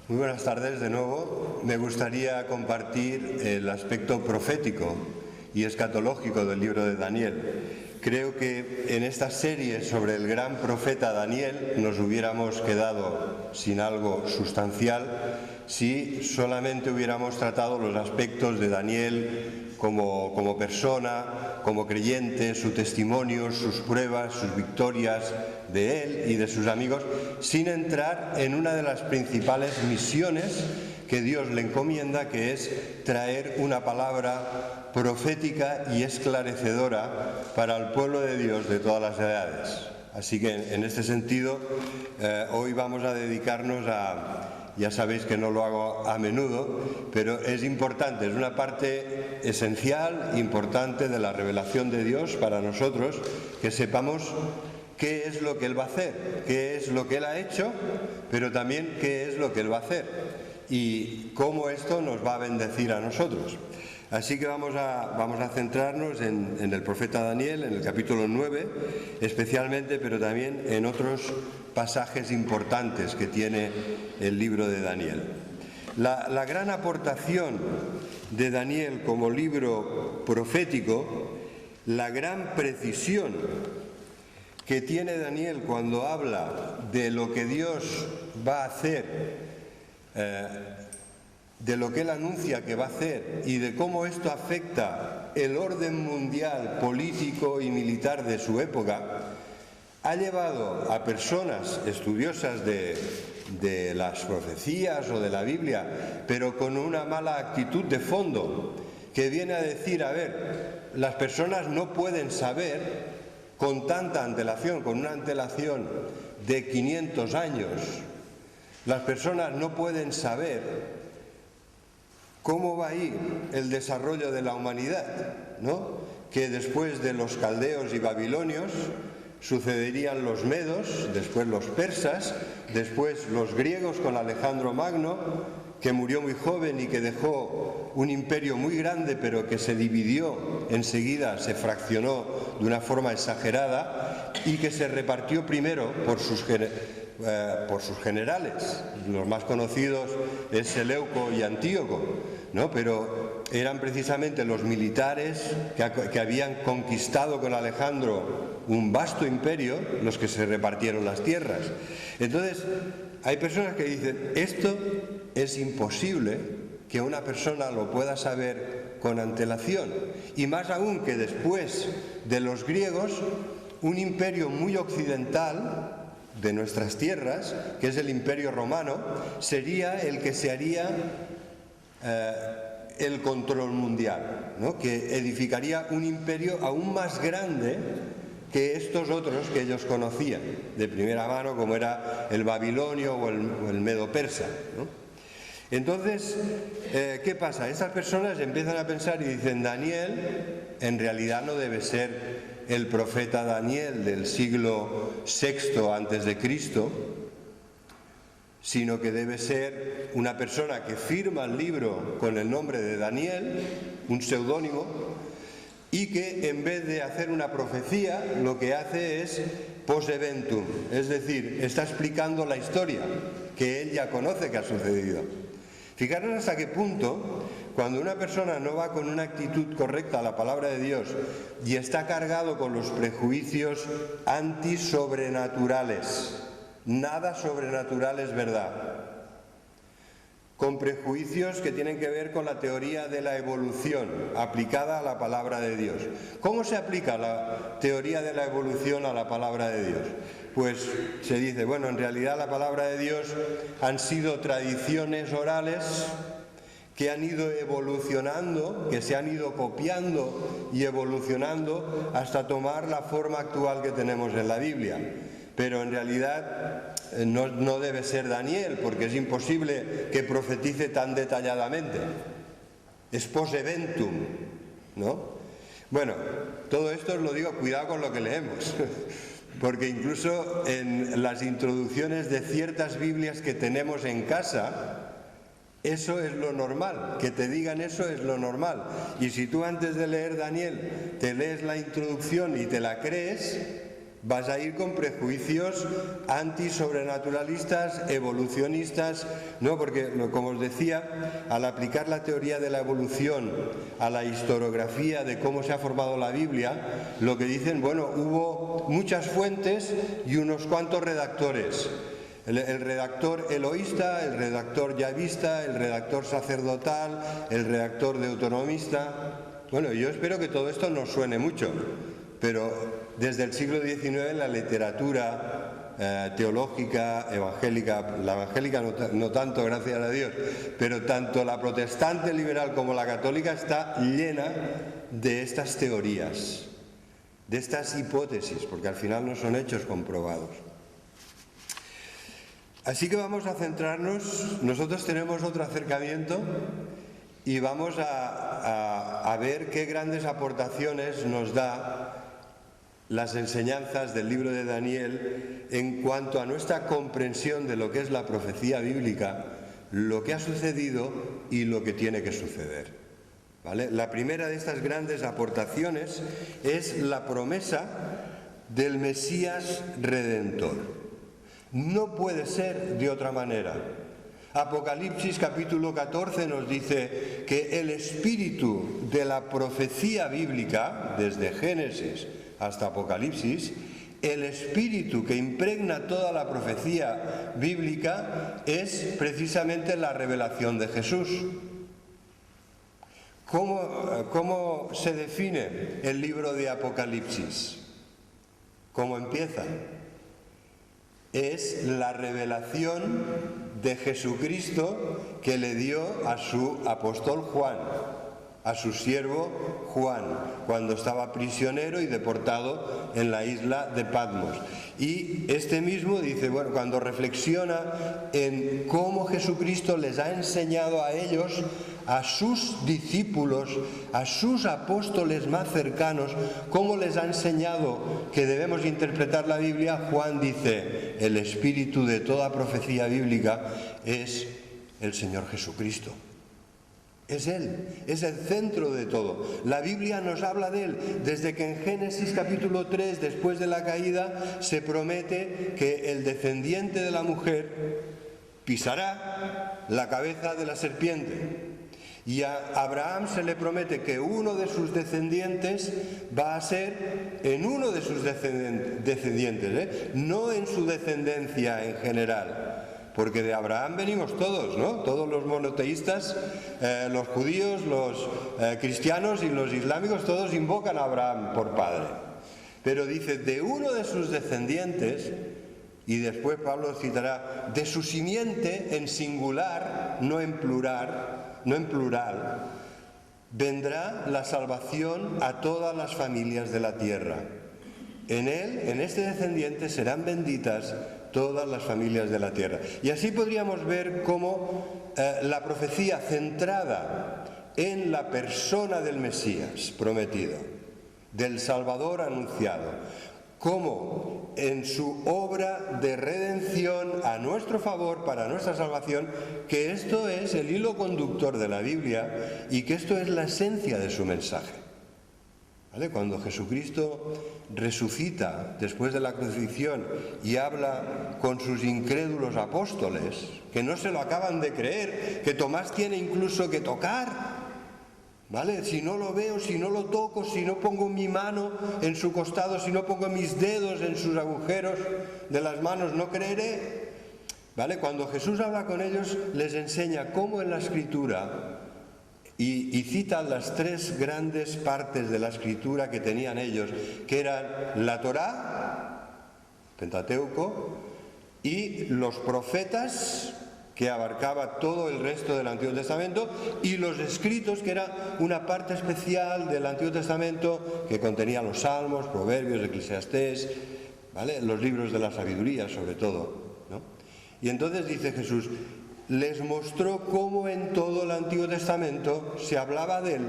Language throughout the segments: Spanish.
Muy buenas tardes de nuevo. Me gustaría compartir el aspecto profético y escatológico del libro de Daniel. Creo que en esta serie sobre el gran profeta Daniel nos hubiéramos quedado sin algo sustancial si solamente hubiéramos tratado los aspectos de Daniel como persona, como creyente, su testimonio, sus pruebas, sus victorias de él y de sus amigos, sin entrar en una de las principales misiones que Dios le encomienda, que es traer una palabra profética y esclarecedora para el pueblo de Dios de todas las edades. Así que en este sentido, hoy vamos a dedicarnos a... Ya sabéis que no lo hago a menudo, pero es importante, es una parte esencial, importante de la revelación de Dios para nosotros, que sepamos qué es lo que Él va a hacer, qué es lo que Él ha hecho, pero también qué es lo que Él va a hacer y cómo esto nos va a bendecir a nosotros. Así que vamos a centrarnos en el profeta Daniel, en el capítulo 9, especialmente, pero también en otros pasajes importantes que tiene el libro de Daniel. La gran aportación de Daniel como libro profético, la gran precisión que tiene Daniel cuando habla de lo que Dios va a hacer, de lo que él anuncia que va a hacer y de cómo esto afecta el orden mundial político y militar de su época, ha llevado a personas estudiosas de las profecías o de la Biblia, pero con una mala actitud de fondo, que viene a decir, a ver, las personas no pueden saber con tanta antelación, con una antelación de 500 años, las personas no pueden saber cómo va a ir el desarrollo de la humanidad, ¿no? Que después de los caldeos y babilonios sucederían los medos, después los persas, después los griegos con Alejandro Magno, que murió muy joven y que dejó un imperio muy grande, pero que se dividió enseguida, se fraccionó de una forma exagerada y que se repartió primero por sus generales. Los más conocidos es Seleuco y Antíoco, ¿no? Pero eran precisamente los militares que habían conquistado con Alejandro un vasto imperio los que se repartieron las tierras. Entonces, hay personas que dicen, esto es imposible que una persona lo pueda saber con antelación, y más aún que después de los griegos, un imperio muy occidental de nuestras tierras, que es el Imperio Romano, sería el que se haría el control mundial, ¿no? Que edificaría un imperio aún más grande que estos otros que ellos conocían de primera mano, como era el babilonio o el medo-persa, ¿no? Entonces, ¿qué pasa? Estas personas empiezan a pensar y dicen, Daniel en realidad no debe ser el profeta Daniel del siglo VI antes de Cristo, sino que debe ser una persona que firma el libro con el nombre de Daniel, un seudónimo, y que en vez de hacer una profecía lo que hace es post eventum, es decir, está explicando la historia que él ya conoce que ha sucedido. Fijaros hasta qué punto, cuando una persona no va con una actitud correcta a la palabra de Dios y está cargado con los prejuicios antisobrenaturales, nada sobrenatural es verdad, con prejuicios que tienen que ver con la teoría de la evolución aplicada a la palabra de Dios. ¿Cómo se aplica la teoría de la evolución a la palabra de Dios? Pues se dice, bueno, en realidad la palabra de Dios han sido tradiciones orales que han ido evolucionando, que se han ido copiando y evolucionando hasta tomar la forma actual que tenemos en la Biblia. Pero en realidad no debe ser Daniel, porque es imposible que profetice tan detalladamente. Es post eventum, ¿no? Bueno, todo esto os lo digo, cuidado con lo que leemos, porque incluso en las introducciones de ciertas Biblias que tenemos en casa, eso es lo normal, que te digan eso es lo normal. Y si tú antes de leer Daniel te lees la introducción y te la crees, vas a ir con prejuicios antisobrenaturalistas, evolucionistas, ¿no? Porque, como os decía, al aplicar la teoría de la evolución a la historiografía de cómo se ha formado la Biblia, lo que dicen, bueno, hubo muchas fuentes y unos cuantos redactores. El redactor eloísta, el redactor yavista, el redactor sacerdotal, el redactor deuteronomista. Bueno, yo espero que todo esto no suene mucho, pero desde el siglo XIX la literatura teológica, evangélica, la evangélica no tanto, gracias a Dios, pero tanto la protestante liberal como la católica está llena de estas teorías, de estas hipótesis, porque al final no son hechos comprobados. Así que vamos a centrarnos, nosotros tenemos otro acercamiento y vamos a ver qué grandes aportaciones nos da las enseñanzas del libro de Daniel en cuanto a nuestra comprensión de lo que es la profecía bíblica, lo que ha sucedido y lo que tiene que suceder. ¿Vale? La primera de estas grandes aportaciones es la promesa del Mesías Redentor. No puede ser de otra manera. Apocalipsis capítulo 14 nos dice que el espíritu de la profecía bíblica, desde Génesis hasta Apocalipsis, el espíritu que impregna toda la profecía bíblica es precisamente la revelación de Jesús. ¿Cómo se define el libro de Apocalipsis? ¿Cómo empieza? Es la revelación de Jesucristo que le dio a su apóstol Juan, a su siervo Juan, cuando estaba prisionero y deportado en la isla de Patmos. Y este mismo dice, bueno, cuando reflexiona en cómo Jesucristo les ha enseñado a ellos, a sus discípulos, a sus apóstoles más cercanos, cómo les ha enseñado que debemos interpretar la Biblia, Juan dice, el espíritu de toda profecía bíblica es el Señor Jesucristo. Es Él, es el centro de todo. La Biblia nos habla de Él. Desde que en Génesis capítulo 3, después de la caída, se promete que el descendiente de la mujer pisará la cabeza de la serpiente. Y a Abraham se le promete que uno de sus descendientes va a ser en uno de sus descendientes, no en su descendencia en general. Porque de Abraham venimos todos, ¿no? Todos los monoteístas, los judíos, los cristianos y los islámicos, todos invocan a Abraham por padre. Pero dice, de uno de sus descendientes, y después Pablo citará, de su simiente en singular, no en plural, vendrá la salvación a todas las familias de la tierra. En él, en este descendiente, serán benditas todas las familias de la tierra. Y así podríamos ver cómo la profecía centrada en la persona del Mesías prometido, del Salvador anunciado, cómo en su obra de redención a nuestro favor, para nuestra salvación, que esto es el hilo conductor de la Biblia y que esto es la esencia de su mensaje. ¿Vale? Cuando Jesucristo resucita después de la crucifixión y habla con sus incrédulos apóstoles, que no se lo acaban de creer, que Tomás tiene incluso que tocar, ¿vale? Si no lo veo, si no lo toco, si no pongo mi mano en su costado, si no pongo mis dedos en sus agujeros de las manos, no creeré. ¿Vale? Cuando Jesús habla con ellos, les enseña cómo en la Escritura, y citan las tres grandes partes de la Escritura que tenían ellos, que eran la Torá, Pentateuco, y los profetas, que abarcaba todo el resto del Antiguo Testamento, y los escritos, que era una parte especial del Antiguo Testamento que contenía los Salmos, Proverbios, Eclesiastés, ¿vale? Los libros de la sabiduría sobre todo, ¿no? Y entonces dice Jesús, les mostró cómo en todo el Antiguo Testamento se hablaba de Él,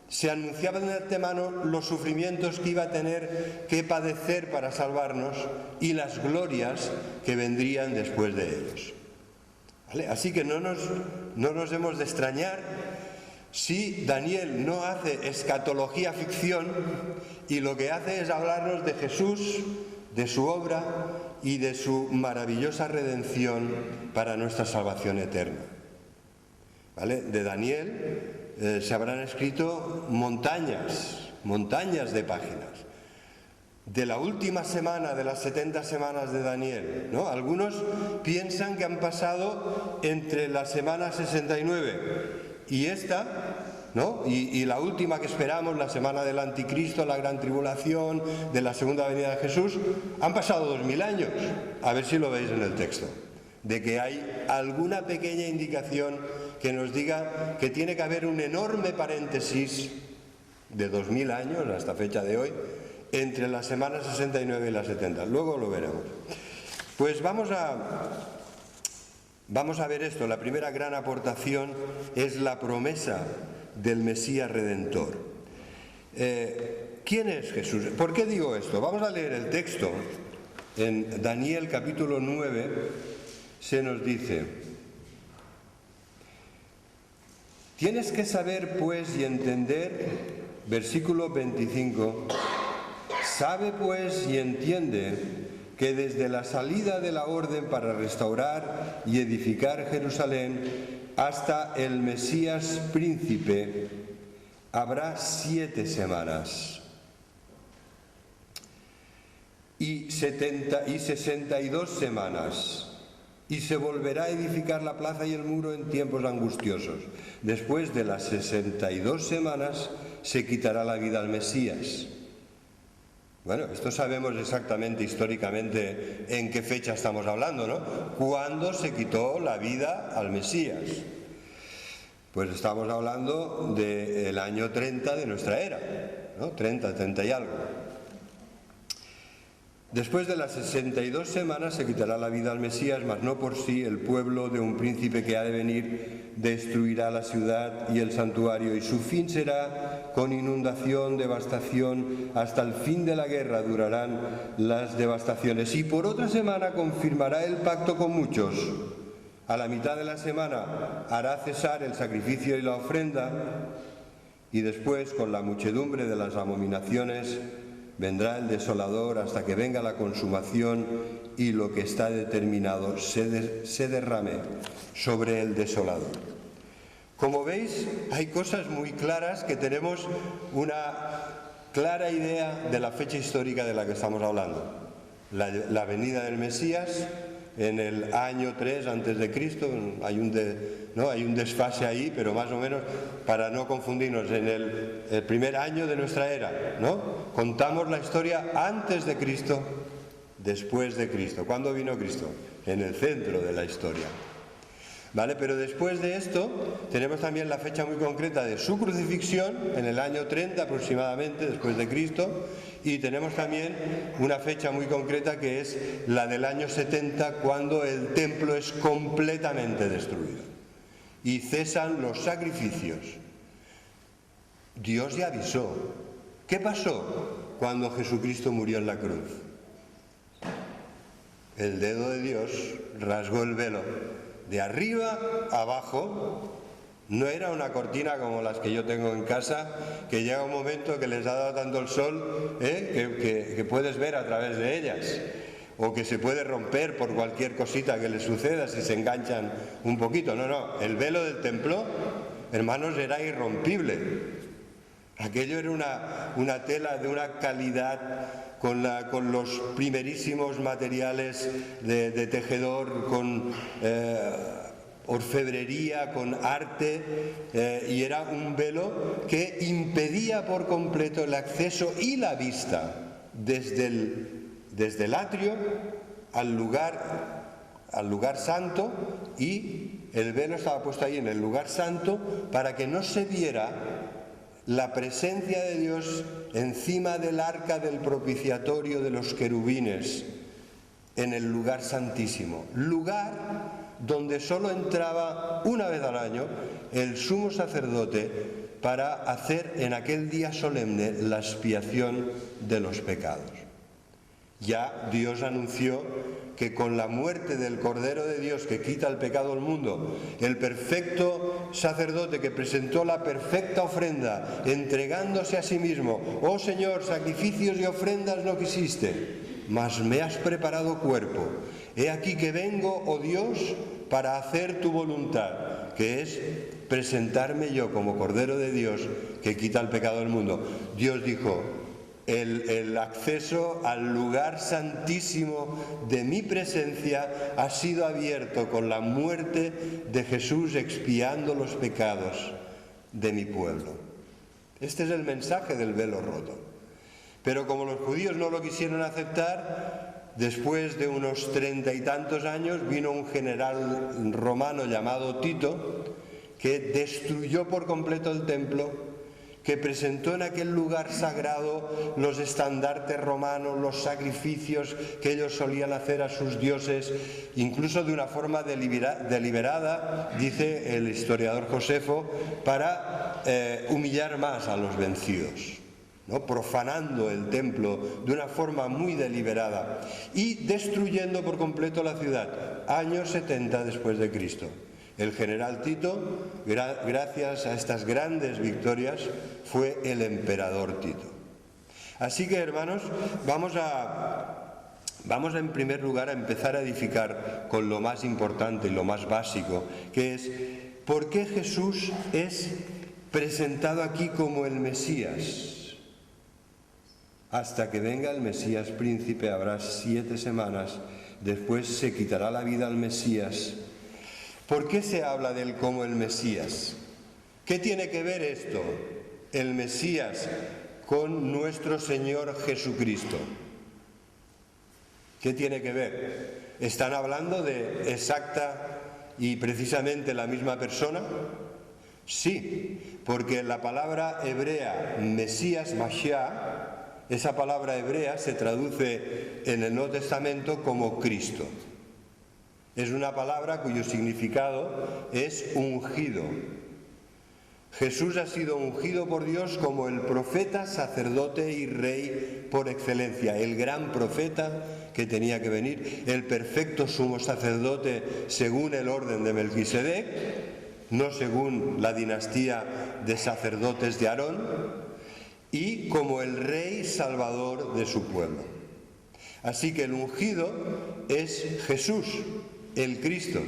se anunciaban de antemano los sufrimientos que iba a tener que padecer para salvarnos y las glorias que vendrían después de ellos. ¿Vale? Así que no nos hemos de extrañar si Daniel no hace escatología ficción y lo que hace es hablarnos de Jesús, de su obra y de su maravillosa redención para nuestra salvación eterna. ¿Vale? De Daniel se habrán escrito montañas de páginas. De la última semana de las 70 semanas de Daniel, ¿no? Algunos piensan que han pasado entre la semana 69 y esta, ¿no? Y la última que esperamos, la semana del anticristo, la gran tribulación, de la segunda venida de Jesús, han pasado 2000 años. A ver si lo veis en el texto, de que hay alguna pequeña indicación que nos diga que tiene que haber un enorme paréntesis de 2000 años hasta fecha de hoy entre la semana 69 y la 70. Luego lo veremos. Pues vamos a ver esto. La primera gran aportación es la promesa del Mesías Redentor. ¿Quién es Jesús? ¿Por qué digo esto? Vamos a leer el texto. En Daniel capítulo 9 se nos dice: tienes que saber pues y entender, versículo 25, sabe pues y entiende que desde la salida de la orden para restaurar y edificar Jerusalén hasta el Mesías príncipe habrá 7 semanas y 62 semanas, y se volverá a edificar la plaza y el muro en tiempos angustiosos. Después de las 62 semanas se quitará la vida al Mesías. Bueno, esto sabemos exactamente históricamente en qué fecha estamos hablando, ¿no? ¿Cuándo se quitó la vida al Mesías? Pues estamos hablando del año 30 de nuestra era, ¿no? 30 y algo. Después de las 62 semanas se quitará la vida al Mesías, mas no por sí. El pueblo de un príncipe que ha de venir destruirá la ciudad y el santuario, y su fin será con inundación, devastación. Hasta el fin de la guerra durarán las devastaciones. Y por otra semana confirmará el pacto con muchos. A la mitad de la semana hará cesar el sacrificio y la ofrenda, y después, con la muchedumbre de las abominaciones, vendrá el desolador hasta que venga la consumación y lo que está determinado se derrame sobre el desolador. Como veis, hay cosas muy claras que tenemos una clara idea de la fecha histórica de la que estamos hablando. La venida del Mesías en el año 3 antes de Cristo, hay un desfase ahí, pero más o menos, para no confundirnos, en el primer año de nuestra era, ¿no? Contamos la historia antes de Cristo, después de Cristo. ¿Cuándo vino Cristo? En el centro de la historia. ¿Vale? Pero después de esto tenemos también la fecha muy concreta de su crucifixión, en el año 30 aproximadamente después de Cristo, y tenemos también una fecha muy concreta que es la del año 70, cuando el templo es completamente destruido y cesan los sacrificios. Dios ya avisó. ¿Qué pasó cuando Jesucristo murió en la cruz? El dedo de Dios rasgó el velo de arriba a abajo. No era una cortina como las que yo tengo en casa, que llega un momento que les ha dado tanto el sol que puedes ver a través de ellas, o que se puede romper por cualquier cosita que les suceda si se enganchan un poquito. No, el velo del templo, hermanos, era irrompible. Aquello era una tela de una calidad, con los primerísimos materiales de tejedor, con orfebrería, con arte, y era un velo que impedía por completo el acceso y la vista desde el atrio al lugar santo, y el velo estaba puesto ahí en el lugar santo para que no se viera la presencia de Dios encima del arca del propiciatorio de los querubines, en el lugar santísimo, lugar donde solo entraba una vez al año el sumo sacerdote para hacer en aquel día solemne la expiación de los pecados. Ya Dios anunció que con la muerte del Cordero de Dios que quita el pecado del mundo, el perfecto sacerdote que presentó la perfecta ofrenda, entregándose a sí mismo: oh Señor, sacrificios y ofrendas no quisiste, mas me has preparado cuerpo. He aquí que vengo, oh Dios, para hacer tu voluntad, que es presentarme yo como Cordero de Dios que quita el pecado del mundo. Dios dijo: el acceso al lugar santísimo de mi presencia ha sido abierto con la muerte de Jesús expiando los pecados de mi pueblo. Este es el mensaje del velo roto. Pero como los judíos no lo quisieron aceptar, después de unos 30 y tantos años vino un general romano llamado Tito, que destruyó por completo el templo, que presentó en aquel lugar sagrado los estandartes romanos, los sacrificios que ellos solían hacer a sus dioses, incluso de una forma deliberada, dice el historiador Josefo, para humillar más a los vencidos, ¿no? Profanando el templo de una forma muy deliberada y destruyendo por completo la ciudad, años 70 después de Cristo. El general Tito, gracias a estas grandes victorias, fue el emperador Tito. Así que, hermanos, vamos en primer lugar a empezar a edificar con lo más importante y lo más básico, que es ¿por qué Jesús es presentado aquí como el Mesías? Hasta que venga el Mesías príncipe habrá 7 semanas, después se quitará la vida al Mesías. ¿Por qué se habla de él como el Mesías? ¿Qué tiene que ver esto, el Mesías, con nuestro Señor Jesucristo? ¿Qué tiene que ver? ¿Están hablando de exacta y precisamente la misma persona? Sí, porque la palabra hebrea Mesías, Mashiach, esa palabra hebrea se traduce en el Nuevo Testamento como Cristo. Es una palabra cuyo significado es ungido. Jesús ha sido ungido por Dios como el profeta, sacerdote y rey por excelencia, el gran profeta que tenía que venir, el perfecto sumo sacerdote según el orden de Melquisedec, no según la dinastía de sacerdotes de Aarón, y como el rey salvador de su pueblo. Así que el ungido es Jesús, el Cristo.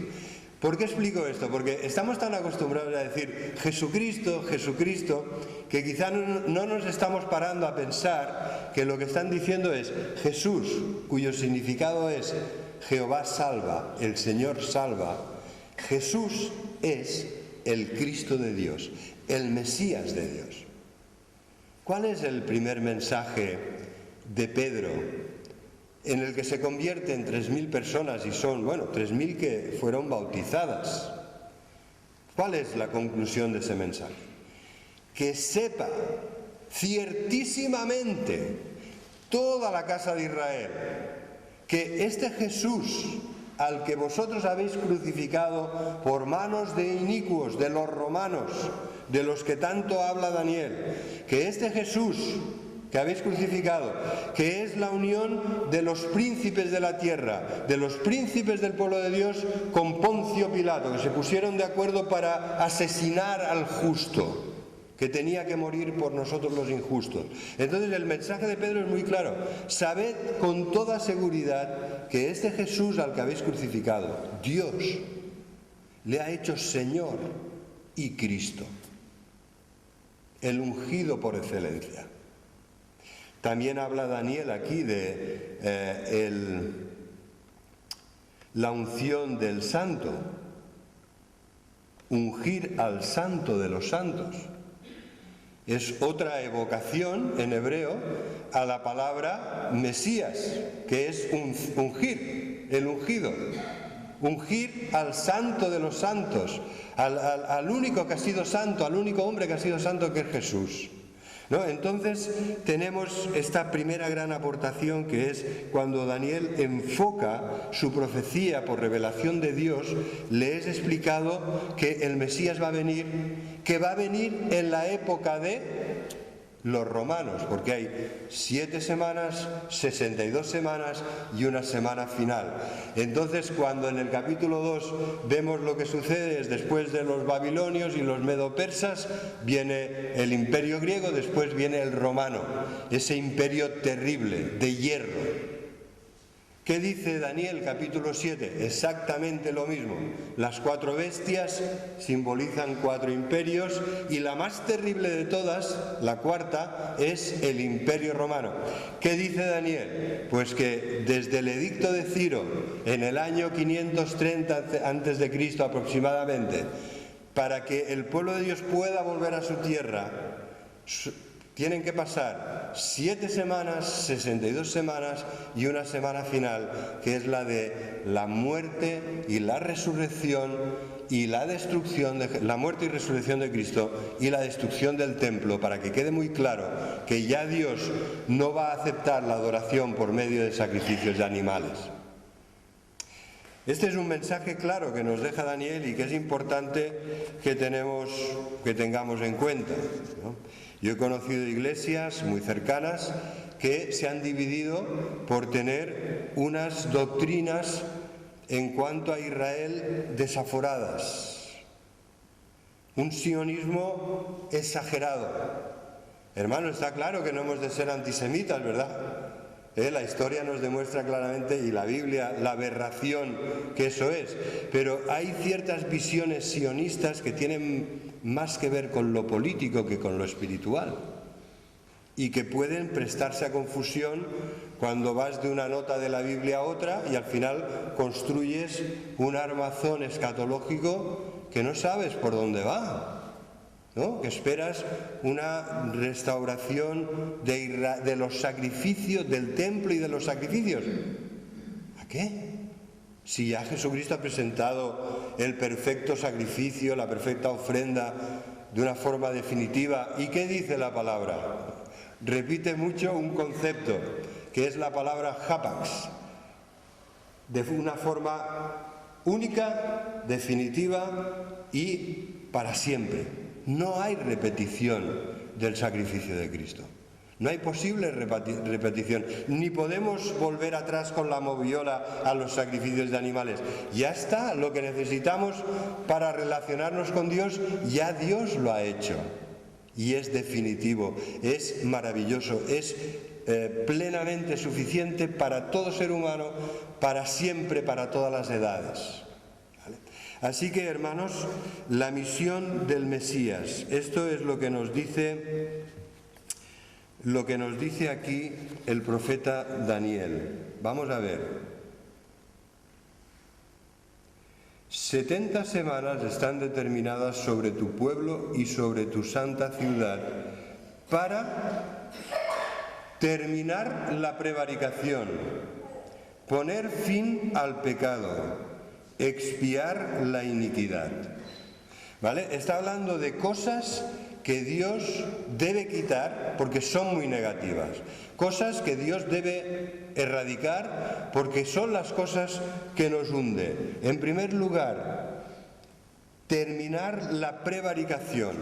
¿Por qué explico esto? Porque estamos tan acostumbrados a decir Jesucristo, Jesucristo, que quizá no nos estamos parando a pensar que lo que están diciendo es Jesús, cuyo significado es Jehová salva, el Señor salva. Jesús es el Cristo de Dios, el Mesías de Dios. ¿Cuál es el primer mensaje de Pedro, en el que se convierten 3.000 personas y son, 3.000 que fueron bautizadas? ¿Cuál es la conclusión de ese mensaje? Que sepa ciertísimamente toda la casa de Israel que este Jesús al que vosotros habéis crucificado por manos de inicuos, de los romanos, de los que tanto habla Daniel, que este Jesús que habéis crucificado, que es la unión de los príncipes de la tierra, de los príncipes del pueblo de Dios con Poncio Pilato, que se pusieron de acuerdo para asesinar al justo, que tenía que morir por nosotros los injustos. Entonces el mensaje de Pedro es muy claro: sabed con toda seguridad que este Jesús al que habéis crucificado, Dios le ha hecho Señor y Cristo, el ungido por excelencia. También habla Daniel aquí de la unción del santo, ungir al santo de los santos. Es otra evocación en hebreo a la palabra Mesías, que es ungir, el ungido. Ungir al santo de los santos, al único que ha sido santo, al único hombre que ha sido santo, que es Jesús. ¿No? Entonces tenemos esta primera gran aportación, que es cuando Daniel enfoca su profecía por revelación de Dios, le es explicado que el Mesías va a venir, que va a venir en la época de los romanos, porque hay 7 semanas, 62 semanas y una semana final. Entonces, cuando en el capítulo 2 vemos lo que sucede, es después de los babilonios y los medo-persas, viene el imperio griego, después viene el romano, ese imperio terrible, de hierro. ¿Qué dice Daniel capítulo 7? Exactamente lo mismo. Las 4 bestias simbolizan 4 imperios y la más terrible de todas, la cuarta, es el imperio romano. ¿Qué dice Daniel? Pues que desde el edicto de Ciro, en el año 530 a.C. aproximadamente, para que el pueblo de Dios pueda volver a su tierra, tienen que pasar 7 semanas, 62 semanas y una semana final, que es la de la muerte y la resurrección y la destrucción, la muerte y resurrección de Cristo y la destrucción del templo, para que quede muy claro que ya Dios no va a aceptar la adoración por medio de sacrificios de animales. Este es un mensaje claro que nos deja Daniel y que es importante que tengamos en cuenta, ¿no? Yo he conocido iglesias muy cercanas que se han dividido por tener unas doctrinas en cuanto a Israel desaforadas, un sionismo exagerado. Hermano, está claro que no hemos de ser antisemitas, ¿verdad? La historia nos demuestra claramente, y la Biblia, la aberración que eso es. Pero hay ciertas visiones sionistas que tienen más que ver con lo político que con lo espiritual, y que pueden prestarse a confusión cuando vas de una nota de la Biblia a otra y al final construyes un armazón escatológico que no sabes por dónde va, ¿no? Que esperas una restauración de los sacrificios, del templo y de los sacrificios. ¿A qué? Si ya Jesucristo ha presentado el perfecto sacrificio, la perfecta ofrenda de una forma definitiva. ¿Y qué dice la palabra? Repite mucho un concepto, que es la palabra hapax, de una forma única, definitiva y para siempre. No hay repetición del sacrificio de Cristo. No hay posible repetición, ni podemos volver atrás con la moviola a los sacrificios de animales. Ya está, lo que necesitamos para relacionarnos con Dios, ya Dios lo ha hecho. Y es definitivo, es maravilloso, es plenamente suficiente para todo ser humano, para siempre, para todas las edades. ¿Vale? Así que, hermanos, la misión del Mesías, esto es lo que nos dice aquí el profeta Daniel. Vamos a ver. 70 semanas están determinadas sobre tu pueblo y sobre tu santa ciudad para terminar la prevaricación, poner fin al pecado, expiar la iniquidad. ¿Vale? Está hablando de cosas que Dios debe quitar porque son muy negativas, cosas que Dios debe erradicar porque son las cosas que nos hunden. En primer lugar, terminar la prevaricación.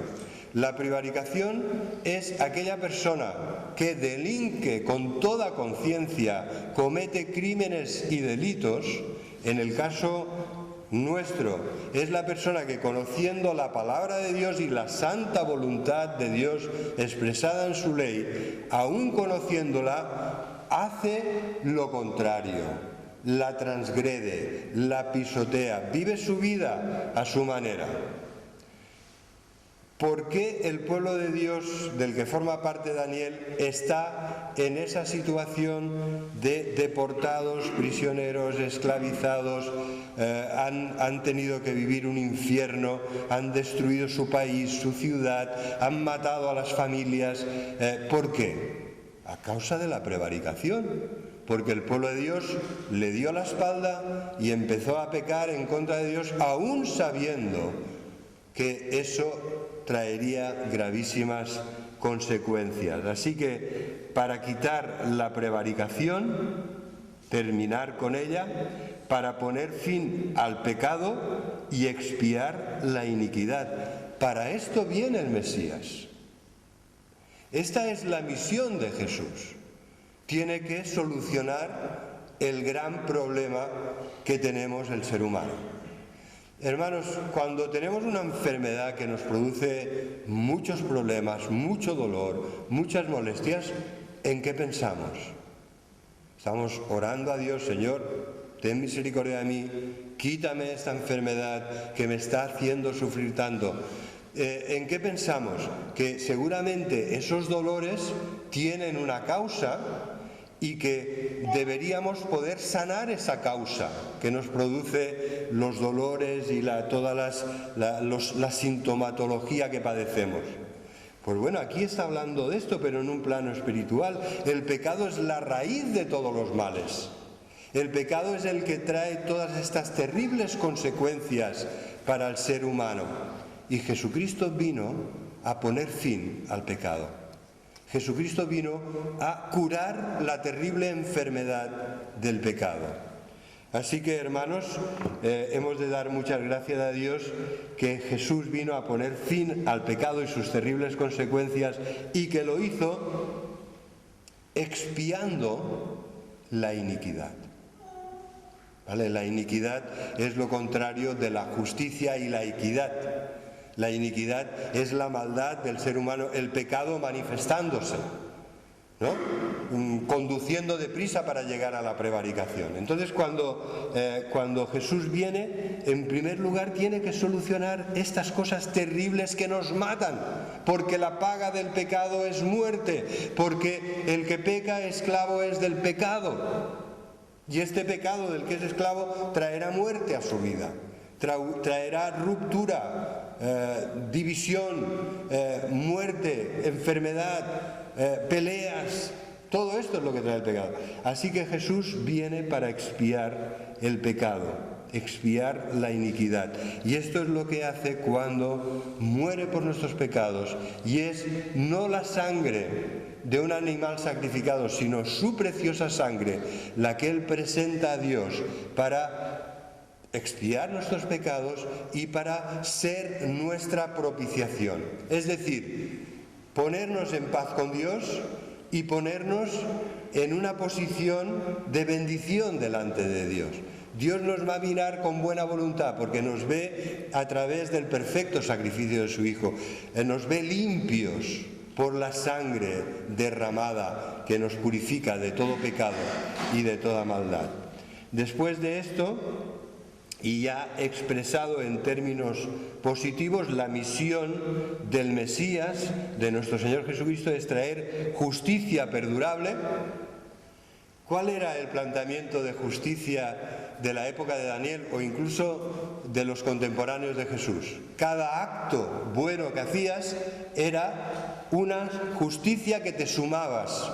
La prevaricación es aquella persona que delinque con toda conciencia, comete crímenes y delitos. En el caso nuestro, es la persona que, conociendo la palabra de Dios y la santa voluntad de Dios expresada en su ley, aún conociéndola, hace lo contrario, la transgrede, la pisotea, vive su vida a su manera. ¿Por qué el pueblo de Dios, del que forma parte Daniel, está en esa situación de deportados, prisioneros, esclavizados, han tenido que vivir un infierno, han destruido su país, su ciudad, han matado a las familias? ¿Por qué? A causa de la prevaricación. Porque el pueblo de Dios le dio la espalda y empezó a pecar en contra de Dios, aún sabiendo que eso traería gravísimas consecuencias. Así que, para quitar la prevaricación, terminar con ella, para poner fin al pecado y expiar la iniquidad. Para esto viene el Mesías. Esta es la misión de Jesús. Tiene que solucionar el gran problema que tenemos el ser humano. Hermanos, cuando tenemos una enfermedad que nos produce muchos problemas, mucho dolor, muchas molestias, ¿en qué pensamos? Estamos orando a Dios: Señor, ten misericordia de mí, quítame esta enfermedad que me está haciendo sufrir tanto. ¿En qué pensamos? Que seguramente esos dolores tienen una causa y que deberíamos poder sanar esa causa que nos produce los dolores y toda la sintomatología que padecemos. Pues bueno, aquí está hablando de esto, pero en un plano espiritual. El pecado es la raíz de todos los males. El pecado es el que trae todas estas terribles consecuencias para el ser humano. Y Jesucristo vino a poner fin al pecado. Jesucristo vino a curar la terrible enfermedad del pecado. Así que, hermanos, hemos de dar muchas gracias a Dios que Jesús vino a poner fin al pecado y sus terribles consecuencias, y que lo hizo expiando la iniquidad. ¿Vale? La iniquidad es lo contrario de la justicia y la equidad. La iniquidad es la maldad del ser humano, el pecado manifestándose, ¿no? Conduciendo deprisa para llegar a la prevaricación. Entonces, cuando Jesús viene, en primer lugar tiene que solucionar estas cosas terribles que nos matan, porque la paga del pecado es muerte, porque el que peca esclavo es del pecado, y este pecado del que es esclavo traerá muerte a su vida, traerá ruptura, división, muerte, enfermedad, peleas. Todo esto es lo que trae el pecado. Así que Jesús viene para expiar el pecado, expiar la iniquidad. Y esto es lo que hace cuando muere por nuestros pecados. Y es no la sangre de un animal sacrificado, sino su preciosa sangre, la que Él presenta a Dios para expiar nuestros pecados y para ser nuestra propiciación. Es decir, ponernos en paz con Dios y ponernos en una posición de bendición delante de Dios. Dios nos va a mirar con buena voluntad porque nos ve a través del perfecto sacrificio de su Hijo. Nos ve limpios por la sangre derramada que nos purifica de todo pecado y de toda maldad. Después de esto, y ya expresado en términos positivos, la misión del Mesías, de nuestro Señor Jesucristo, es traer justicia perdurable. ¿Cuál era el planteamiento de justicia de la época de Daniel o incluso de los contemporáneos de Jesús? Cada acto bueno que hacías era una justicia que te sumabas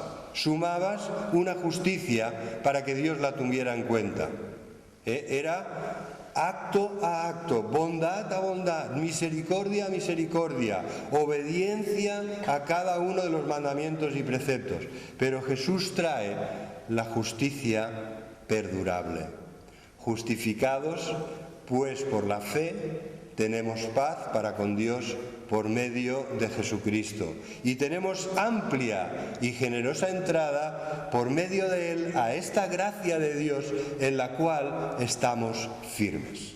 una justicia para que Dios la tuviera en cuenta. Era acto a acto, bondad a bondad, misericordia a misericordia, obediencia a cada uno de los mandamientos y preceptos. Pero Jesús trae la justicia perdurable. Justificados, pues por la fe, tenemos paz para con Dios por medio de Jesucristo. Y tenemos amplia y generosa entrada por medio de Él a esta gracia de Dios en la cual estamos firmes.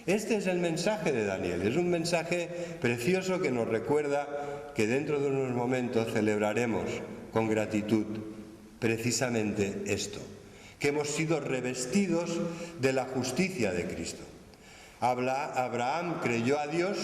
Este es el mensaje de Daniel. Es un mensaje precioso que nos recuerda que dentro de unos momentos celebraremos con gratitud precisamente esto, que hemos sido revestidos de la justicia de Cristo. Abraham creyó a Dios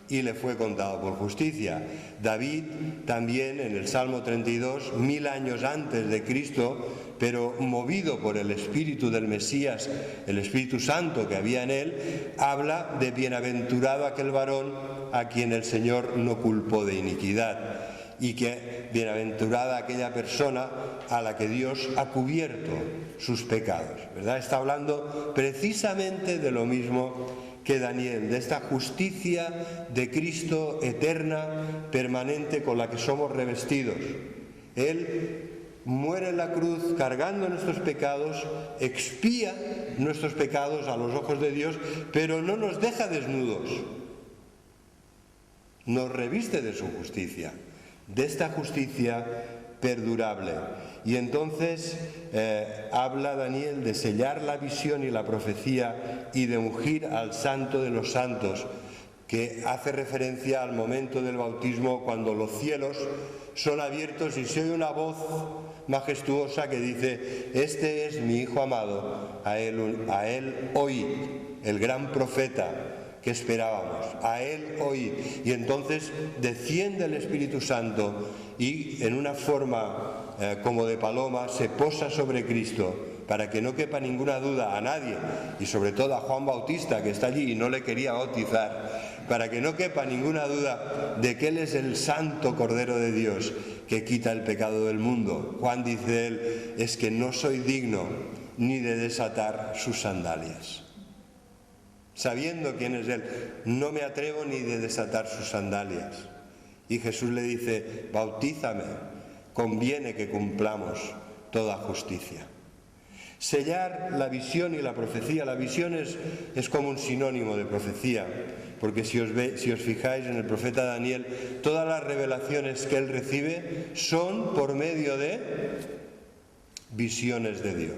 y le fue contado por justicia. David también en el Salmo 32, 1000 años antes de Cristo, pero movido por el Espíritu del Mesías, el Espíritu Santo que había en él, habla de bienaventurado aquel varón a quien el Señor no culpó de iniquidad, y que bienaventurada aquella persona a la que Dios ha cubierto sus pecados, ¿verdad? Está hablando precisamente de lo mismo que Daniel, de esta justicia de Cristo eterna, permanente, con la que somos revestidos. Él muere en la cruz cargando nuestros pecados, expía nuestros pecados a los ojos de Dios, pero no nos deja desnudos, nos reviste de su justicia. de esta justicia perdurable. Y entonces habla Daniel de sellar la visión y la profecía y de ungir al Santo de los Santos, que hace referencia al momento del bautismo, cuando los cielos son abiertos y se oye una voz majestuosa que dice: este es mi Hijo amado, a él oí, el gran profeta que esperábamos, a él oí. Y entonces desciende el Espíritu Santo y en una forma como de paloma se posa sobre Cristo, para que no quepa ninguna duda a nadie, y sobre todo a Juan Bautista, que está allí y no le quería bautizar, para que no quepa ninguna duda de que Él es el Santo Cordero de Dios que quita el pecado del mundo. Juan dice él: es que no soy digno ni de desatar sus sandalias. Sabiendo quién es Él, no me atrevo ni de desatar sus sandalias. Y Jesús le dice: bautízame, conviene que cumplamos toda justicia. Sellar la visión y la profecía. La visión es como un sinónimo de profecía, porque si os fijáis en el profeta Daniel, todas las revelaciones que él recibe son por medio de visiones de Dios.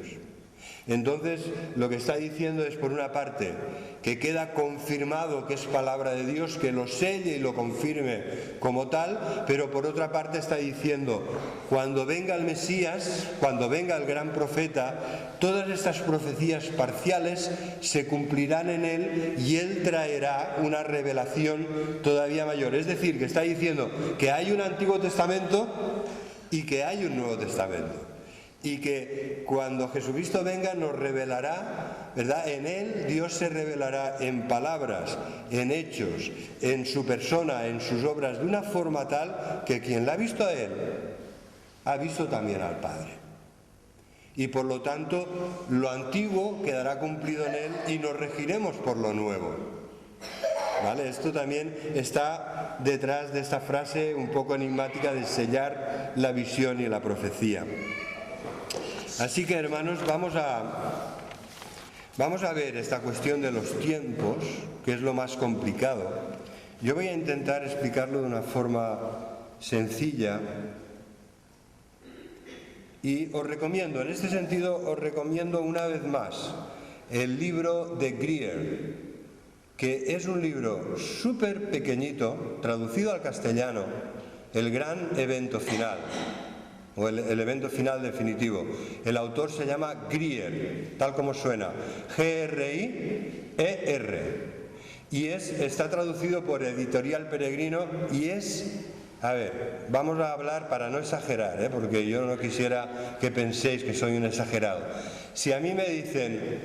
Entonces, lo que está diciendo es, por una parte, que queda confirmado que es palabra de Dios, que lo selle y lo confirme como tal, pero por otra parte está diciendo: cuando venga el Mesías, cuando venga el gran profeta, todas estas profecías parciales se cumplirán en él y él traerá una revelación todavía mayor. Es decir, que está diciendo que hay un Antiguo Testamento y que hay un Nuevo Testamento. Y que cuando Jesucristo venga nos revelará, ¿verdad? En Él Dios se revelará en palabras, en hechos, en su persona, en sus obras, de una forma tal que quien la ha visto a Él, ha visto también al Padre. Y por lo tanto, lo antiguo quedará cumplido en Él y nos regiremos por lo nuevo. ¿Vale? Esto también está detrás de esta frase un poco enigmática de sellar la visión y la profecía. Así que, hermanos, vamos a ver esta cuestión de los tiempos, que es lo más complicado. Yo voy a intentar explicarlo de una forma sencilla y os recomiendo, en este sentido, os recomiendo una vez más el libro de Greer, que es un libro súper pequeñito, traducido al castellano, El gran evento final, o el evento final definitivo. El autor se llama Greer, tal como suena, G-R-I-E-R, y está traducido por Editorial Peregrino, y vamos a hablar para no exagerar, porque yo no quisiera que penséis que soy un exagerado. Si a mí me dicen,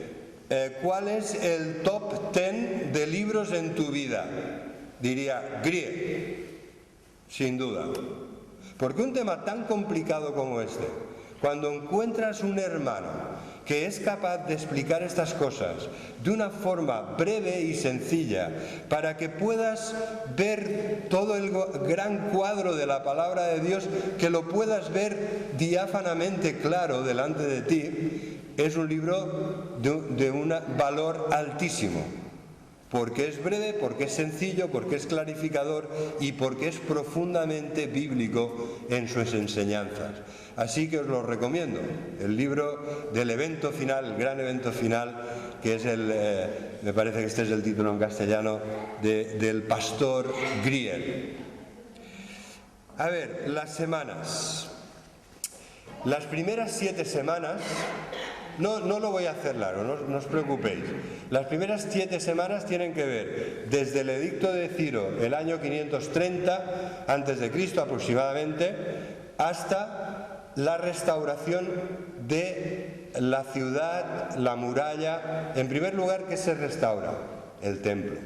¿cuál es el top 10 de libros en tu vida?, diría Greer, sin duda. Porque un tema tan complicado como este, cuando encuentras un hermano que es capaz de explicar estas cosas de una forma breve y sencilla, para que puedas ver todo el gran cuadro de la palabra de Dios, que lo puedas ver diáfanamente claro delante de ti, es un libro de un valor altísimo. Porque es breve, porque es sencillo, porque es clarificador y porque es profundamente bíblico en sus enseñanzas. Así que os lo recomiendo, el libro del evento final, el gran evento final, que es me parece que este es el título en castellano, del pastor Greer. A ver, las semanas. Las primeras 7 semanas... No lo voy a hacer largo, no os preocupéis. Las primeras 7 semanas tienen que ver desde el edicto de Ciro, el año 530 a.C. aproximadamente, hasta la restauración de la ciudad, la muralla. En primer lugar, ¿qué se restaura? El templo,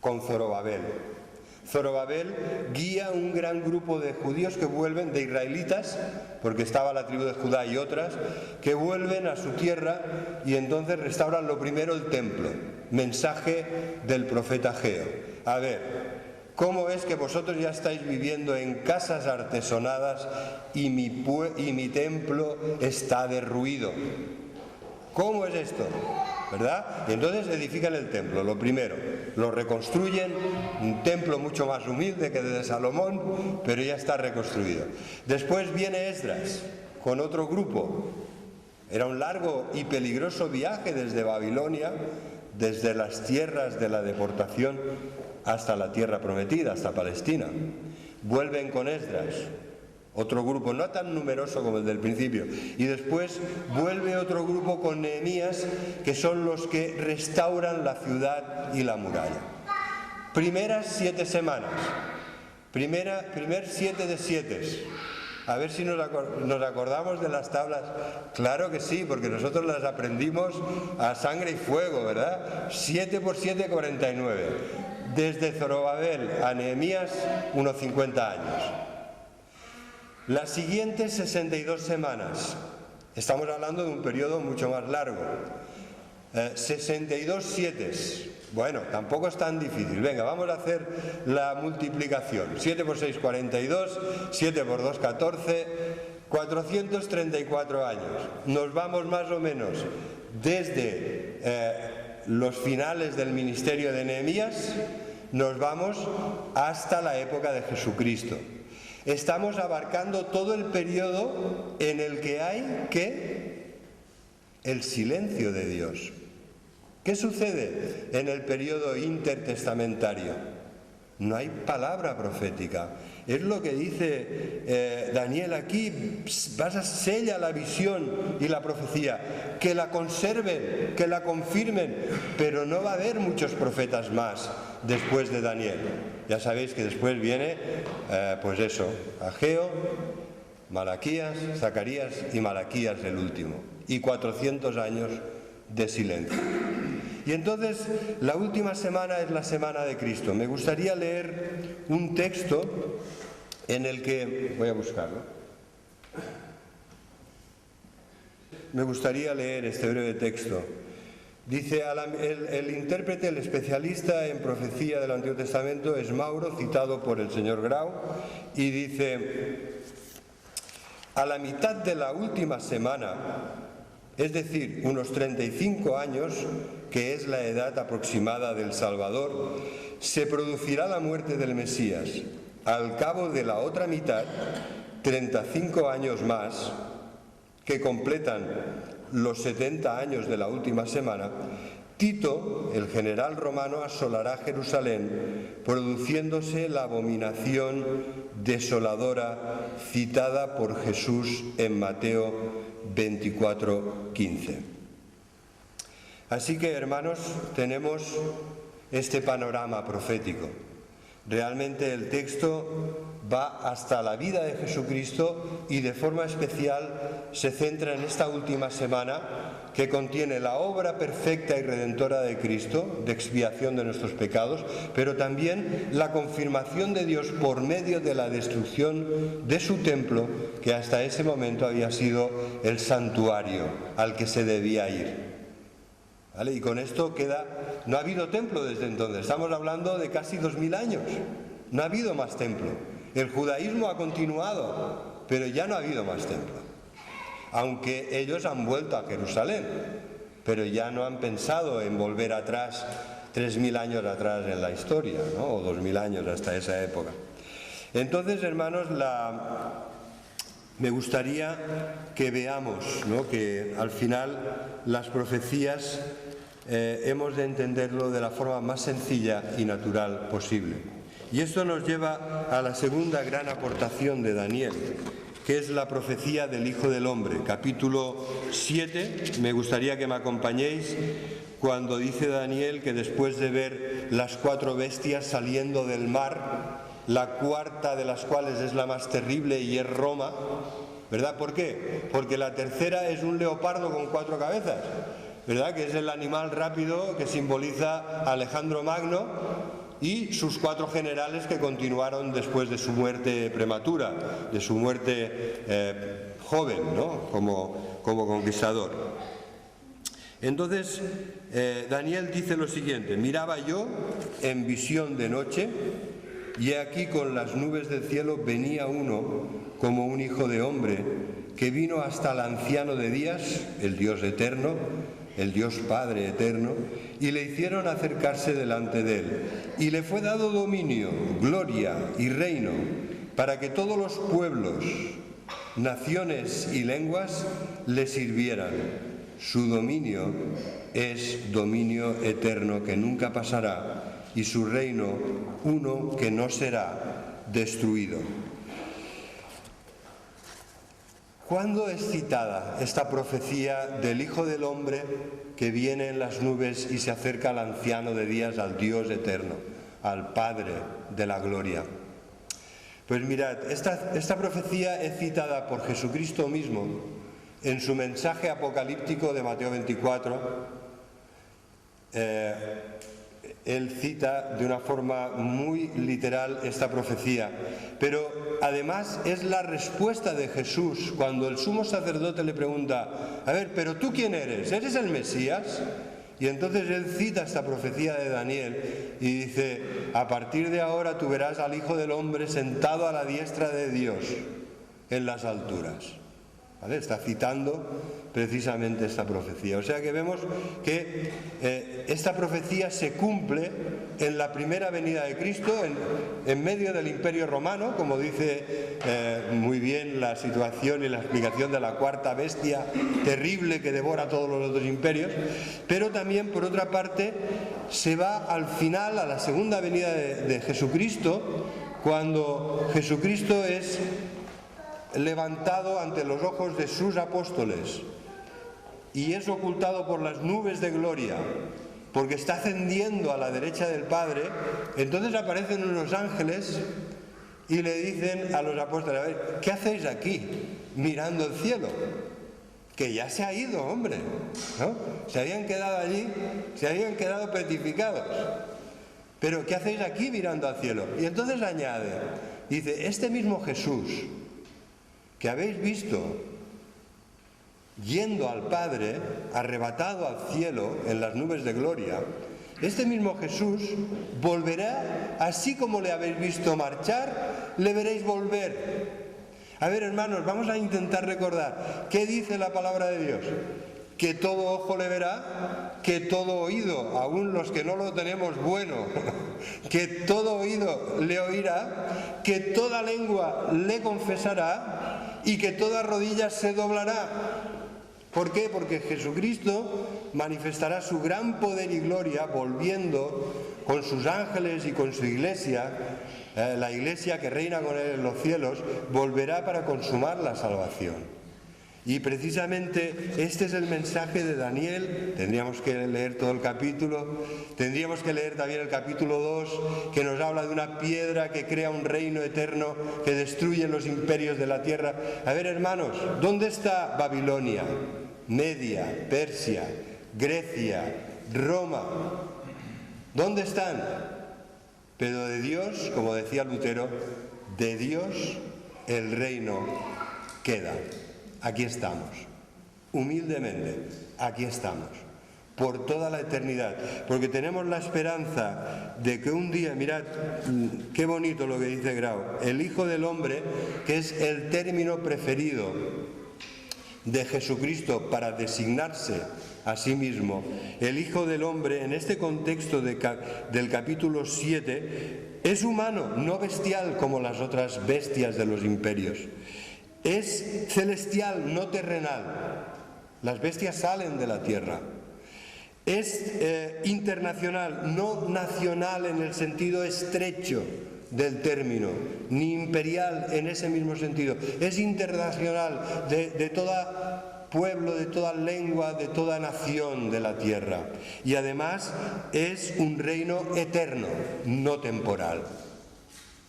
con Zorobabel. Zorobabel guía un gran grupo de judíos que vuelven, de israelitas, porque estaba la tribu de Judá y otras, que vuelven a su tierra y entonces restauran lo primero el templo. Mensaje del profeta Ageo. A ver, ¿cómo es que vosotros ya estáis viviendo en casas artesonadas y mi templo está derruido? ¿Cómo es esto? ¿Verdad? Y entonces edifican el templo, lo primero. Lo reconstruyen, un templo mucho más humilde que el de Salomón, pero ya está reconstruido. Después viene Esdras con otro grupo. Era un largo y peligroso viaje desde Babilonia, desde las tierras de la deportación hasta la tierra prometida, hasta Palestina. Vuelven con Esdras, otro grupo no tan numeroso como el del principio, y después vuelve otro grupo con Nehemías, que son los que restauran la ciudad y la muralla. Primeras 7 semanas, primer 7 de 7. A ver si nos acordamos de las tablas. Claro que sí, porque nosotros las aprendimos a sangre y fuego, ¿verdad? 7 por 7, 49. Desde Zorobabel a Nehemías, unos 50 años. Las siguientes 62 semanas, estamos hablando de un periodo mucho más largo. 62 7. Bueno, tampoco es tan difícil. Venga, vamos a hacer la multiplicación. 7 por 6, 42. 7 por 2, 14. 434 años. Nos vamos más o menos desde los finales del ministerio de Nehemías, nos vamos hasta la época de Jesucristo. Estamos abarcando todo el periodo en el que hay el silencio de Dios. ¿Qué sucede en el periodo intertestamentario? No hay palabra profética. Es lo que dice Daniel aquí. Sella la visión y la profecía, que la conserven, que la confirmen, pero no va a haber muchos profetas más después de Daniel. Ya sabéis que después viene, pues eso, Ageo, Malaquías, Zacarías y Malaquías el último. Y 400 años de silencio. Y entonces la última semana es la semana de Cristo. Me gustaría leer un texto en el que... Voy a buscarlo. Me gustaría leer este breve texto. Dice, el intérprete, el especialista en profecía del Antiguo Testamento es Mauro, citado por el señor Grau, y dice, a la mitad de la última semana, es decir, unos 35 años, que es la edad aproximada del Salvador, se producirá la muerte del Mesías. Al cabo de la otra mitad, 35 años más, que completan los 70 años de la última semana, Tito, el general romano, asolará Jerusalén, produciéndose la abominación desoladora citada por Jesús en Mateo 24:15. Así que, hermanos, tenemos este panorama profético. Realmente el texto va hasta la vida de Jesucristo y de forma especial se centra en esta última semana que contiene la obra perfecta y redentora de Cristo, de expiación de nuestros pecados, pero también la confirmación de Dios por medio de la destrucción de su templo, que hasta ese momento había sido el santuario al que se debía ir. ¿Vale? Y con esto queda... No ha habido templo desde entonces, estamos hablando de casi 2000 años. No ha habido más templo. El judaísmo ha continuado, pero ya no ha habido más templo. Aunque ellos han vuelto a Jerusalén, pero ya no han pensado en volver atrás, 3000 años atrás en la historia, ¿no? O 2000 años hasta esa época. Entonces, hermanos, me gustaría que veamos, ¿no?, que al final las profecías hemos de entenderlo de la forma más sencilla y natural posible. Y esto nos lleva a la segunda gran aportación de Daniel, que es la profecía del Hijo del Hombre. Capítulo 7, me gustaría que me acompañéis cuando dice Daniel que después de ver las 4 bestias saliendo del mar, la cuarta de las cuales es la más terrible y es Roma, ¿verdad? ¿Por qué? Porque la tercera es un leopardo con 4 cabezas, ¿verdad? Que es el animal rápido que simboliza a Alejandro Magno y sus 4 generales que continuaron después de su muerte prematura, de su muerte joven, ¿no?, como conquistador. Entonces, Daniel dice lo siguiente: miraba yo en visión de noche y he aquí con las nubes del cielo venía uno como un hijo de hombre, que vino hasta el anciano de días, el Dios eterno, el Dios Padre eterno, y le hicieron acercarse delante de él. Y le fue dado dominio, gloria y reino, para que todos los pueblos, naciones y lenguas le sirvieran. Su dominio es dominio eterno que nunca pasará, y su reino uno que no será destruido. ¿Cuándo es citada esta profecía del Hijo del Hombre que viene en las nubes y se acerca al anciano de días, al Dios eterno, al Padre de la gloria? Pues mirad, esta profecía es citada por Jesucristo mismo en su mensaje apocalíptico de Mateo 24. Él cita de una forma muy literal esta profecía, pero además es la respuesta de Jesús cuando el sumo sacerdote le pregunta: a ver, ¿pero tú quién eres? ¿Eres el Mesías? Y entonces él cita esta profecía de Daniel y dice: a partir de ahora tú verás al Hijo del Hombre sentado a la diestra de Dios en las alturas. ¿Vale? Está citando precisamente esta profecía. O sea que vemos que esta profecía se cumple en la primera venida de Cristo, en medio del Imperio Romano, como dice muy bien la situación y la explicación de la cuarta bestia terrible que devora todos los otros imperios, pero también, por otra parte, se va al final, a la segunda venida de Jesucristo, cuando Jesucristo es levantado ante los ojos de sus apóstoles y es ocultado por las nubes de gloria, porque está ascendiendo a la derecha del Padre. Entonces aparecen unos ángeles y le dicen a los apóstoles: a ver, ¿qué hacéis aquí mirando el cielo? Que ya se ha ido, hombre, ¿no? Se habían quedado allí, se habían quedado petrificados. Pero ¿qué hacéis aquí mirando al cielo? Y entonces añade, dice: este mismo Jesús que habéis visto yendo al Padre, arrebatado al cielo en las nubes de gloria, este mismo Jesús volverá, así como le habéis visto marchar, le veréis volver. A ver, hermanos, vamos a intentar recordar qué dice la palabra de Dios: que todo ojo le verá, que todo oído, aún los que no lo tenemos bueno, que todo oído le oirá, que toda lengua le confesará y que toda rodilla se doblará. ¿Por qué? Porque Jesucristo manifestará su gran poder y gloria volviendo con sus ángeles y con su iglesia. La iglesia que reina con él en los cielos volverá para consumar la salvación. Y precisamente este es el mensaje de Daniel. Tendríamos que leer todo el capítulo, tendríamos que leer también el capítulo 2, que nos habla de una piedra que crea un reino eterno que destruye los imperios de la tierra. A ver, hermanos, ¿dónde está Babilonia, Media, Persia, Grecia, Roma? ¿Dónde están? Pero de Dios, como decía Lutero, de Dios el reino queda. Aquí estamos, humildemente, aquí estamos, por toda la eternidad, porque tenemos la esperanza de que un día, mirad, qué bonito lo que dice Grau, el Hijo del Hombre, que es el término preferido de Jesucristo para designarse a sí mismo, el Hijo del Hombre, en este contexto del capítulo 7, es humano, no bestial como las otras bestias de los imperios. Es celestial, no terrenal. Las bestias salen de la tierra. Es internacional, no nacional en el sentido estrecho del término, ni imperial en ese mismo sentido. Es internacional, de todo pueblo, de toda lengua, de toda nación de la tierra. Y además es un reino eterno, no temporal.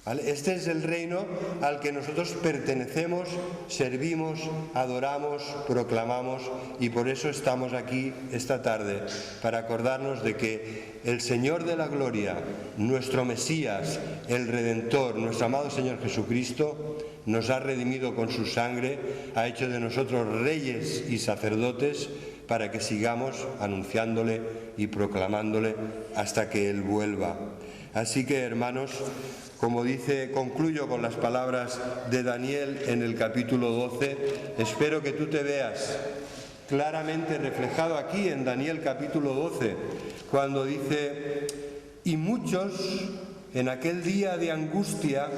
¿Vale? Este es el reino al que nosotros pertenecemos, servimos, adoramos, proclamamos, y por eso estamos aquí esta tarde, para acordarnos de que el Señor de la gloria, nuestro Mesías, el Redentor, nuestro amado Señor Jesucristo, nos ha redimido con su sangre, ha hecho de nosotros reyes y sacerdotes para que sigamos anunciándole y proclamándole hasta que Él vuelva. Así que, hermanos, como dice, concluyo con las palabras de Daniel en el capítulo 12, espero que tú te veas claramente reflejado aquí en Daniel capítulo 12, cuando dice: y muchos en aquel día de angustia,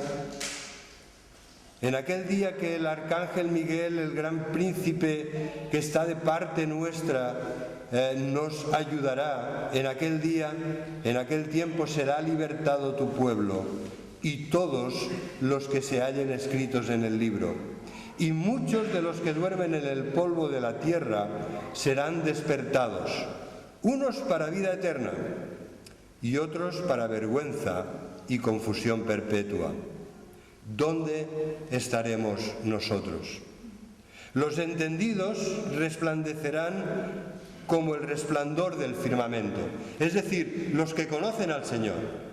en aquel día que el arcángel Miguel, el gran príncipe que está de parte nuestra, nos ayudará, en aquel día, en aquel tiempo será libertado tu pueblo y todos los que se hallen escritos en el libro. Y muchos de los que duermen en el polvo de la tierra serán despertados, unos para vida eterna y otros para vergüenza y confusión perpetua. ¿Dónde estaremos nosotros? Los entendidos resplandecerán como el resplandor del firmamento, es decir, los que conocen al Señor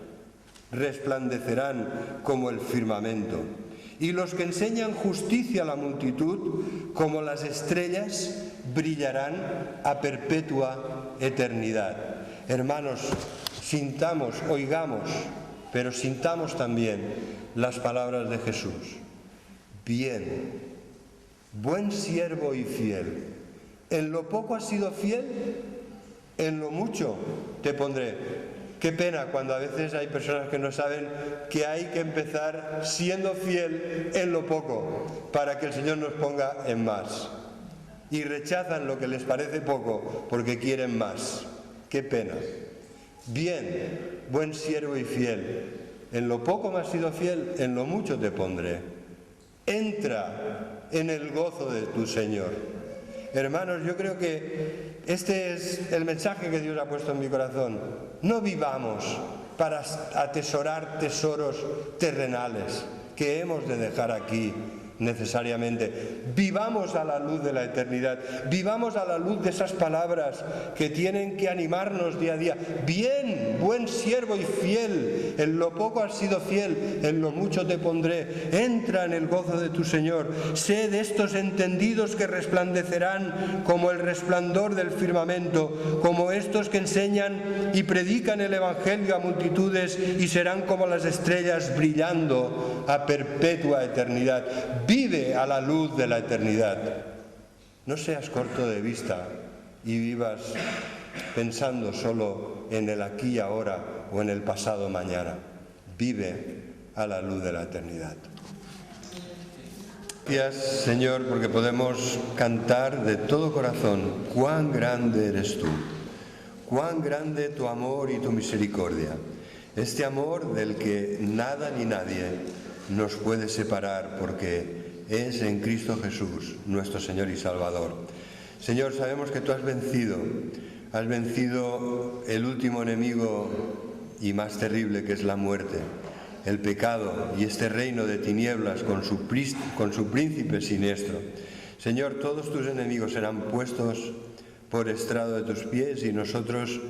resplandecerán como el firmamento, y los que enseñan justicia a la multitud, como las estrellas, brillarán a perpetua eternidad. Hermanos, sintamos, oigamos, pero sintamos también las palabras de Jesús. Bien, buen siervo y fiel. En lo poco has sido fiel, en lo mucho te pondré. Qué pena cuando a veces hay personas que no saben que hay que empezar siendo fiel en lo poco para que el Señor nos ponga en más. Y rechazan lo que les parece poco porque quieren más. Qué pena. Bien, buen siervo y fiel. En lo poco me has sido fiel, en lo mucho te pondré. Entra en el gozo de tu Señor. Hermanos, yo creo que este es el mensaje que Dios ha puesto en mi corazón. No vivamos para atesorar tesoros terrenales que hemos de dejar aquí necesariamente. Vivamos a la luz de la eternidad, vivamos a la luz de esas palabras que tienen que animarnos día a día. Bien, buen siervo y fiel, en lo poco has sido fiel, en lo mucho te pondré. Entra en el gozo de tu Señor. Sé de estos entendidos que resplandecerán como el resplandor del firmamento, como estos que enseñan y predican el Evangelio a multitudes y serán como las estrellas brillando a perpetua eternidad. Vive a la luz de la eternidad. No seas corto de vista y vivas pensando solo en el aquí y ahora o en el pasado mañana. Vive a la luz de la eternidad. Gracias, Señor, porque podemos cantar de todo corazón: cuán grande eres tú, cuán grande tu amor y tu misericordia. Este amor del que nada ni nadie nos puede separar, porque es en Cristo Jesús, nuestro Señor y Salvador. Señor, sabemos que tú has vencido el último enemigo y más terrible, que es la muerte, el pecado y este reino de tinieblas con su príncipe siniestro. Señor, todos tus enemigos serán puestos por estrado de tus pies y nosotros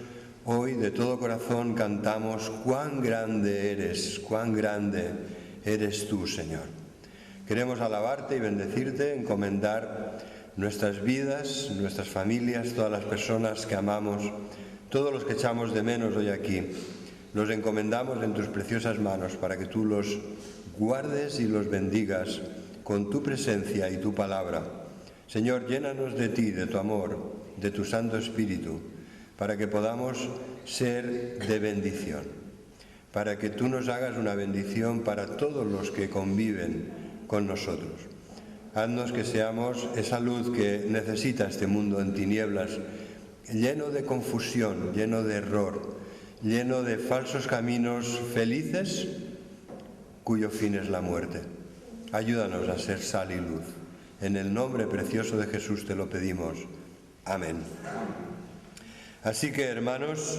hoy de todo corazón cantamos: cuán grande eres tú, Señor. Queremos alabarte y bendecirte, encomendar nuestras vidas, nuestras familias, todas las personas que amamos, todos los que echamos de menos hoy aquí. Los encomendamos en tus preciosas manos para que tú los guardes y los bendigas con tu presencia y tu palabra. Señor, llénanos de ti, de tu amor, de tu Santo Espíritu, para que podamos ser de bendición, para que tú nos hagas una bendición para todos los que conviven con nosotros. Haznos que seamos esa luz que necesita este mundo en tinieblas, lleno de confusión, lleno de error, lleno de falsos caminos felices, cuyo fin es la muerte. Ayúdanos a ser sal y luz. En el nombre precioso de Jesús te lo pedimos. Amén. Así que, hermanos,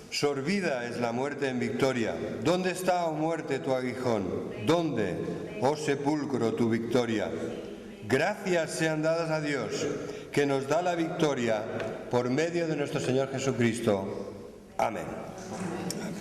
sorbida es la muerte en victoria. ¿Dónde está, oh muerte, tu aguijón? ¿Dónde, oh sepulcro, tu victoria? Gracias sean dadas a Dios, que nos da la victoria por medio de nuestro Señor Jesucristo. Amén.